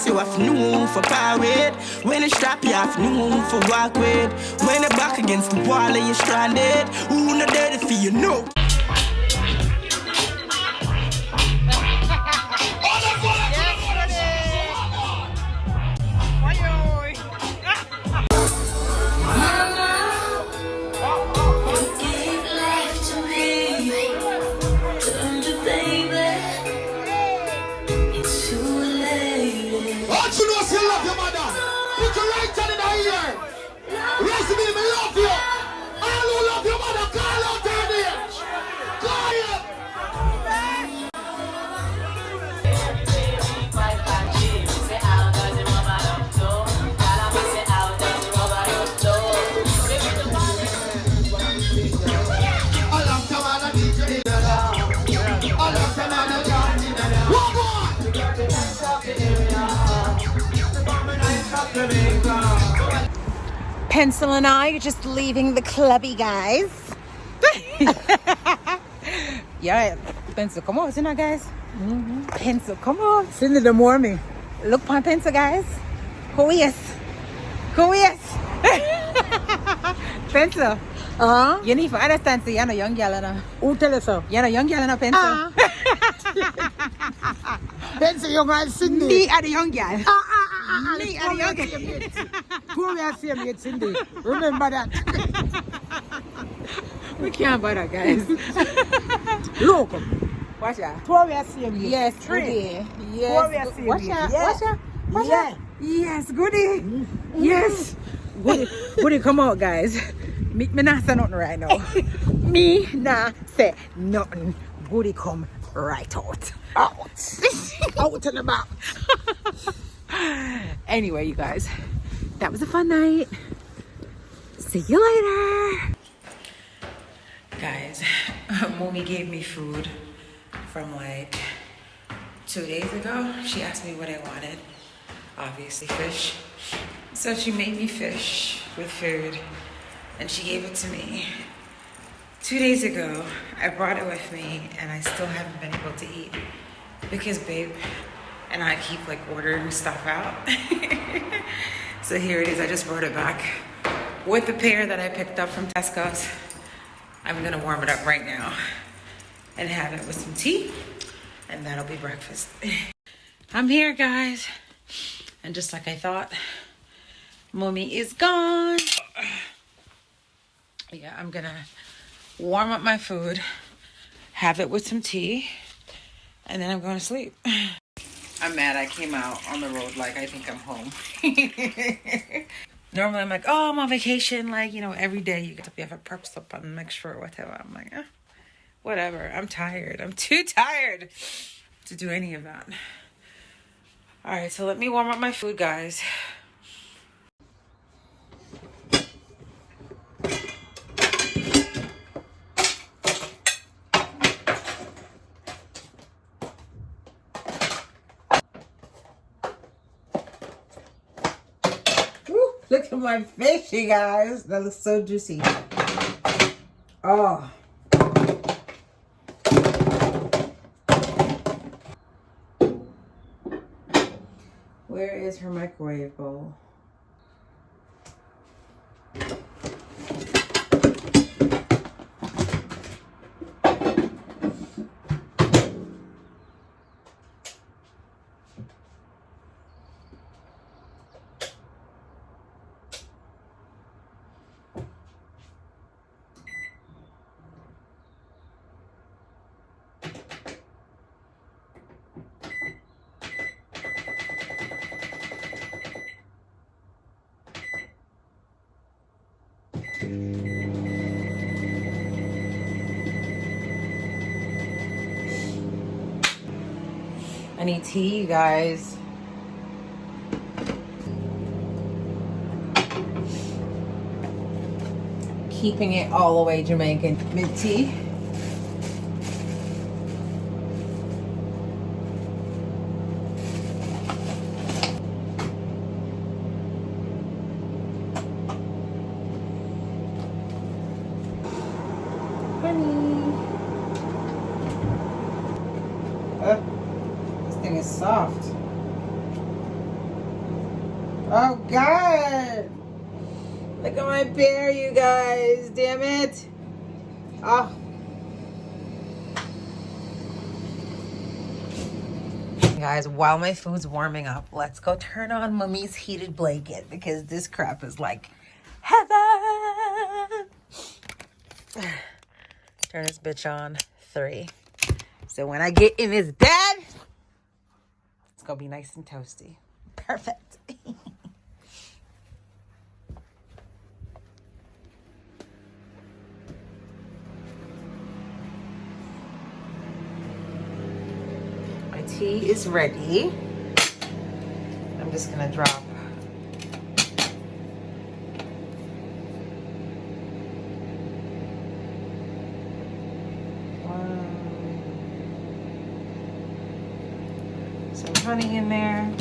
you have no for power with. When you strap, you have no for walk with. When you're back against the wall and you're stranded, who not there to feel you know? Pencil and I are just leaving the clubby, guys. Yeah, Pencil, come on, see now, guys. Pencil, come on. Send it to morning. Look my Pencil, guys. Who is? Who is? Pencil. You need to understand, see, you're not a young girl, no? Who tell us so? You're not a young girl, no, Pencil. Pencil, young girl, Cindy. Me are the young girl. Me are the young girl. Gloria same age, Cindy. Remember that. We can't buy that, guys. Look. Watch that. Gloria same age. Yes, Three. goodie. Gloria Yes. same Watch age. that. Yeah. Watch that. Watch Yeah. that. Yes, goodie. Yes. Goodie, come out, guys. Me not say nothing right now. Me not say nothing. Goodie come right out. Out. Out and about. Anyway, you guys, that was a fun night. See you later. Guys, Mommy gave me food from like 2 days ago. She asked me what I wanted. Obviously fish. So she made me fish with food and she gave it to me. 2 days ago, I brought it with me and I still haven't been able to eat because babe and I keep like ordering stuff out. So here it is, I just brought it back with the pear that I picked up from Tesco's. I'm gonna warm it up right now and have it with some tea and that'll be breakfast. I'm here, guys. And just like I thought, Mommy is gone. Yeah, I'm gonna warm up my food, have it with some tea, and then I'm going to sleep. I'm mad I came out on the road like I think I'm home. Normally I'm like, oh, I'm on vacation. Like, you know, every day you have a purpose up on make sure or whatever. I'm like, whatever. I'm tired. I'm too tired to do any of that. All right, so let me warm up my food, guys. Look at my fish, you guys. That looks so juicy. Oh. Where is her microwave bowl? I need tea, you guys. Keeping it all the way Jamaican. Mint tea. This thing is soft. Oh God! Look at my bear, you guys. Damn it. Oh. Guys, while my food's warming up, let's go turn on Mummy's heated blanket because this crap is like heaven. Turn this bitch on 3. So when I get in this bed, it's gonna be nice and toasty. Perfect. My tea is ready. I'm just gonna drop some honey in there.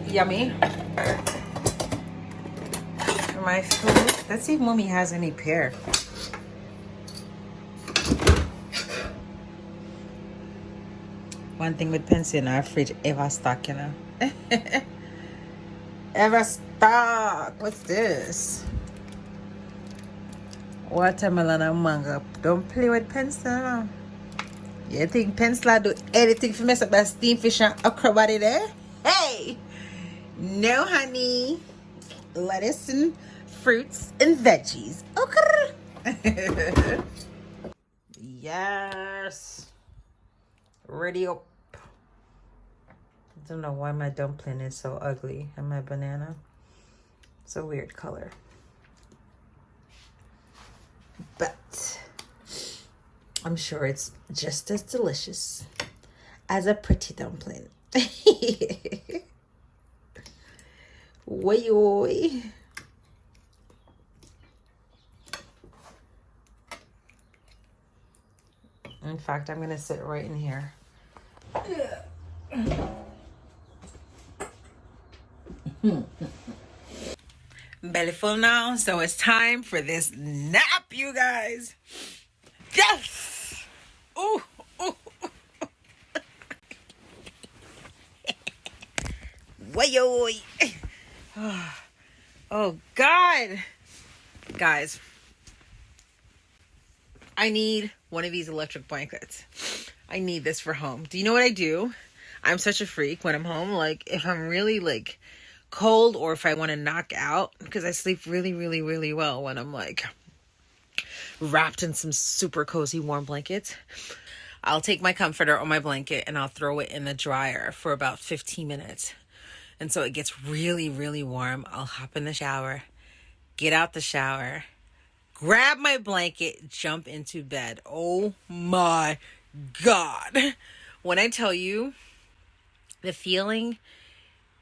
Yummy. For my food. Let's see if Mommy has any pear. One thing with pencil in our fridge, ever stock, you know. Ever stock. What's this? Watermelon and mango. Don't play with pencil. No. You think pencil do anything for mess up that steamed fish and okra body there? Hey! No, honey. Lettuce and fruits and veggies. Okay. Yes. Ready up. I don't know why my dumpling is so ugly and my banana. It's a weird color. But I'm sure it's just as delicious as a pretty dumpling. Way. In fact, I'm gonna sit right in here. Belly full now, so it's time for this nap, you guys. Yes! Ooh. Way. Oh God. Guys, I need one of these electric blankets. I need this for home. Do you know what I do? I'm such a freak when I'm home. Like, if I'm really like cold or if I want to knock out, because I sleep really well when I'm like wrapped in some super cozy warm blankets, I'll take my comforter or my blanket and I'll throw it in the dryer for about 15 minutes. And so it gets really warm. I'll hop in the shower, get out the shower, grab my blanket, jump into bed. Oh my God. When I tell you the feeling,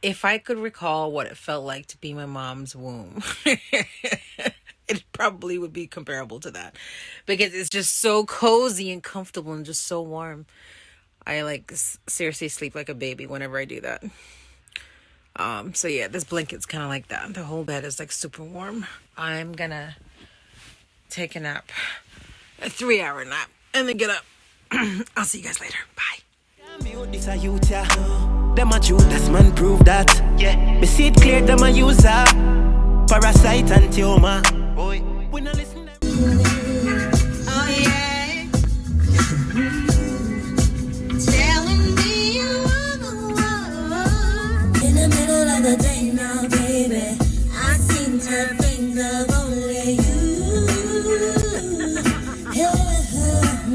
if I could recall what it felt like to be my mom's womb, it probably would be comparable to that because it's just so cozy and comfortable and just so warm. I like seriously sleep like a baby whenever I do that. So yeah, this blanket's kind of like that. The whole bed is like super warm. I'm gonna take a nap, a 3-hour nap, and then get up. I'll see you guys later. Bye. Them a Judas man prove that. Yeah, me see it clear. Them a user, parasite and tumor. Boy, we no listen. Oh yeah. Telling me you are the one. In the middle of the day now, baby, I seem to think of only you.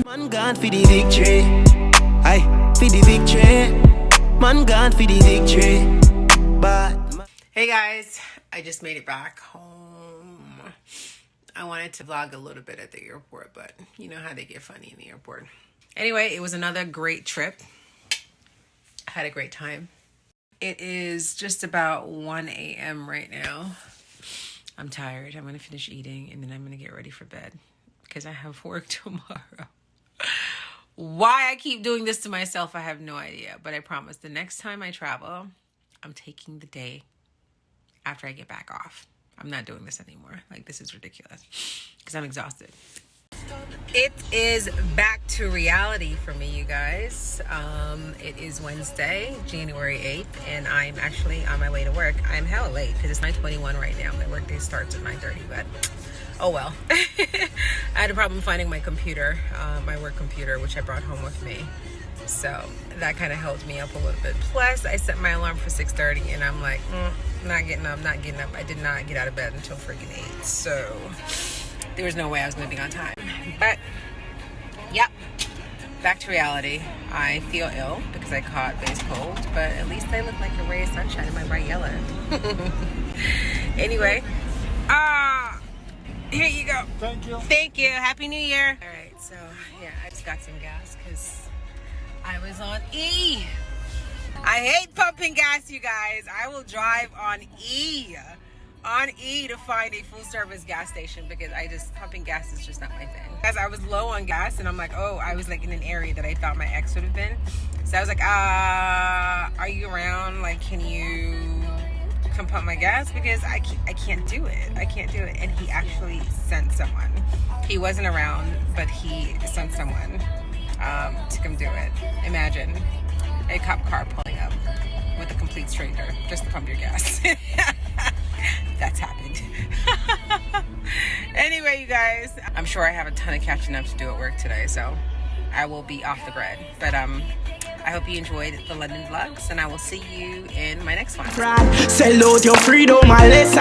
Man gone for the victory. Aye, for the victory. Man gone for the victory. But hey guys, I just made it back home. I wanted to vlog a little bit at the airport, but you know how they get funny in the airport. Anyway, it was another great trip. I had a great time. It is just about 1 a.m. right now. I'm tired. I'm going to finish eating and then I'm going to get ready for bed. because I have work tomorrow. Why I keep doing this to myself, I have no idea. But I promise the next time I travel, I'm taking the day after I get back off. I'm not doing this anymore. Like, this is ridiculous because I'm exhausted. It is back to reality for me, you guys. It is Wednesday, January 8th, and I'm actually on my way to work. I'm hella late because it's 9:21 right now. My workday starts at 9:30, but oh well. I had a problem finding my computer, my work computer, which I brought home with me. So that kind of held me up a little bit. Plus, I set my alarm for 6:30, and I'm like, not getting up. I did not get out of bed until freaking 8. So there was no way I was going to be on time. But, yep, back to reality. I feel ill because I caught base cold, but at least I look like a ray of sunshine in my bright yellow. Anyway, here you go. Thank you. Thank you. Happy New Year. All right, so, yeah, I just got some gas because I was on E. I hate pumping gas, you guys. I will drive on E to find a full service gas station because pumping gas is just not my thing. As I was low on gas and I'm like, I was like in an area that I thought my ex would have been. So I was like, are you around? Like, can you come pump my gas? Because I can't do it. I can't do it. And he actually sent someone. He wasn't around, but he sent someone to come do it. Imagine a cop car pulling up with a complete stranger just to pump your gas. That's happened. Anyway, you guys, I'm sure I have a ton of catching up to do at work today, so I will be off the grid. But I hope you enjoyed the London vlogs, and I will see you in my next one. Sell out your freedom, my less